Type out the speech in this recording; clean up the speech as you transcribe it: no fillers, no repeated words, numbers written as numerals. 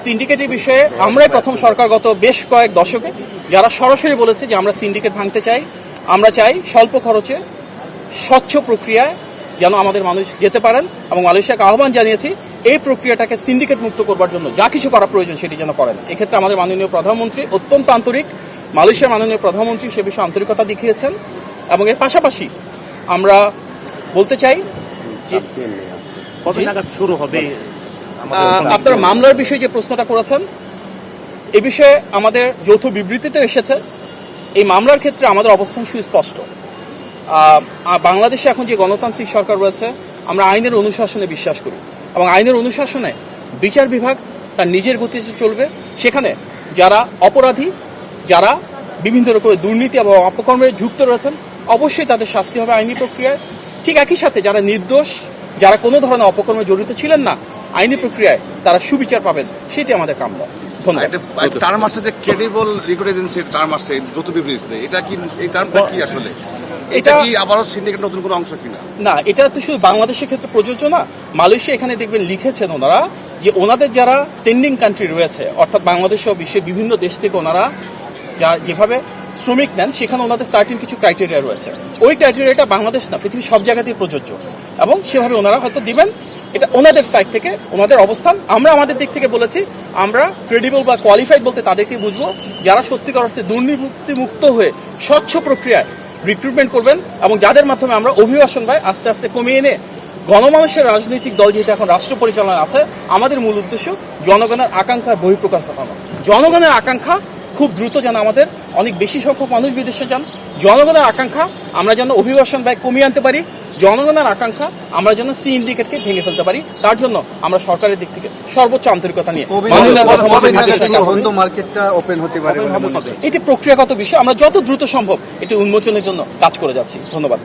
সিন্ডিকেটের বিষয়ে আমরাই প্রথম সরকার গত বেশ কয়েক দশকে যারা সরাসরি বলেছে যে আমরা সিন্ডিকেট ভাঙতে চাই। আমরা চাই স্বল্প খরচে স্বচ্ছ প্রক্রিয়ায় যেন আমাদের মানুষ যেতে পারেন, এবং মালয়েশিয়াকে আহ্বান জানিয়েছি এই প্রক্রিয়াটাকে সিন্ডিকেট মুক্ত করবার জন্য যা কিছু করা প্রয়োজন সেটি যেন করেন। এক্ষেত্রে আমাদের মাননীয় প্রধানমন্ত্রী অত্যন্ত আন্তরিক, মালয়েশিয়ার মাননীয় প্রধানমন্ত্রী সে বিষয়ে আন্তরিকতা দেখিয়েছেন। এবং এর পাশাপাশি আমরা বলতে চাই যে কবে নাগাদ শুরু হবে? আপনারা মামলার বিষয়ে যে প্রশ্নটা করেছেন এ বিষয়ে আমাদের যৌথ বিবৃতিতে এসেছে। এই মামলার ক্ষেত্রে আমাদের অবস্থান সুস্পষ্ট। বাংলাদেশে এখন যে গণতান্ত্রিক সরকার রয়েছে আমরা আইনের অনুশাসনে বিশ্বাস করি, এবং আইনের অনুশাসনে বিচার বিভাগ তার নিজের গতিতে চলবে। সেখানে যারা অপরাধী, যারা বিভিন্ন রকমের দুর্নীতি এবং অপকর্মে যুক্ত রয়েছেন অবশ্যই তাদের শাস্তি হবে আইনি প্রক্রিয়ায়। ঠিক একই সাথে যারা নির্দোষ, যারা কোনো ধরনের অপকর্মে জড়িত ছিলেন না, আইনি প্রক্রিয়ায় তারা সুবিচার পাবেন, সেটি আমাদের কাম্য। ধন্যবাদ। টার্ম আসছে যে ক্রেডিবল রিক্রুট এজেন্সির টার্ম আসছে যৌথ বিবৃতিতে, এটা কি এই টার্মটা কি আসলে এটা কি আবারও সিন্ডিকেট নতুন কোনো অংশ কিনা? না, এটা তো শুধু বাংলাদেশের ক্ষেত্রে প্রযোজ্য না। মালয়েশিয়া এখানে দেখবেন লিখেছেন ওনারা যে ওনাদের যারা সেন্ডিং কান্ট্রি রয়েছে, অর্থাৎ বাংলাদেশ সহ বিশ্বের বিভিন্ন দেশ থেকে ওনারা যেভাবে শ্রমিক নেন সেখানে ওনাদের সার্টিন কিছু ক্রাইটেরিয়া রয়েছে। ওই ক্রাইটেরিয়াটা বাংলাদেশ না, পৃথিবীর সব জায়গাতেই প্রযোজ্য, এবং সেভাবে ওনারা হয়তো দিবেন। এটা ওনাদের সাইড থেকে ওনাদের অবস্থান। আমরা আমাদের দিক থেকে বলেছি আমরা ক্রেডিবল বা কোয়ালিফাইড বলতে তাদেরকে বুঝবো যারা সত্যিকার অর্থে দুর্নীতিমুক্ত হয়ে স্বচ্ছ প্রক্রিয়ায় রিক্রুটমেন্ট করবেন, এবং যাদের মাধ্যমে আমরা অভিবাসন ব্যয় আস্তে আস্তে কমিয়ে এনে গণমানুষের রাজনৈতিক দল যেহেতু এখন রাষ্ট্র পরিচালনা আছে, আমাদের মূল উদ্দেশ্য জনগণের আকাঙ্ক্ষার বহিঃপ্রকাশ ঘটানো। জনগণের আকাঙ্ক্ষা খুব দ্রুত যেন আমাদের অনেক বেশি সংখ্যক মানুষ বিদেশে যান। জনগণের আকাঙ্ক্ষা আমরা যেন অভিবাসন ব্যয় কমিয়ে আনতে পারি। জনগণের আকাঙ্ক্ষা আমরা যেন সিন্ডিকেটকে ভেঙে ফেলতে পারি। তার জন্য আমরা সরকারের দিক থেকে সর্বোচ্চ আন্তরিকতা নিয়ে এটি প্রক্রিয়াগত বিষয়, আমরা যত দ্রুত সম্ভব এটি উন্মোচনের জন্য কাজ করে যাচ্ছি। ধন্যবাদ।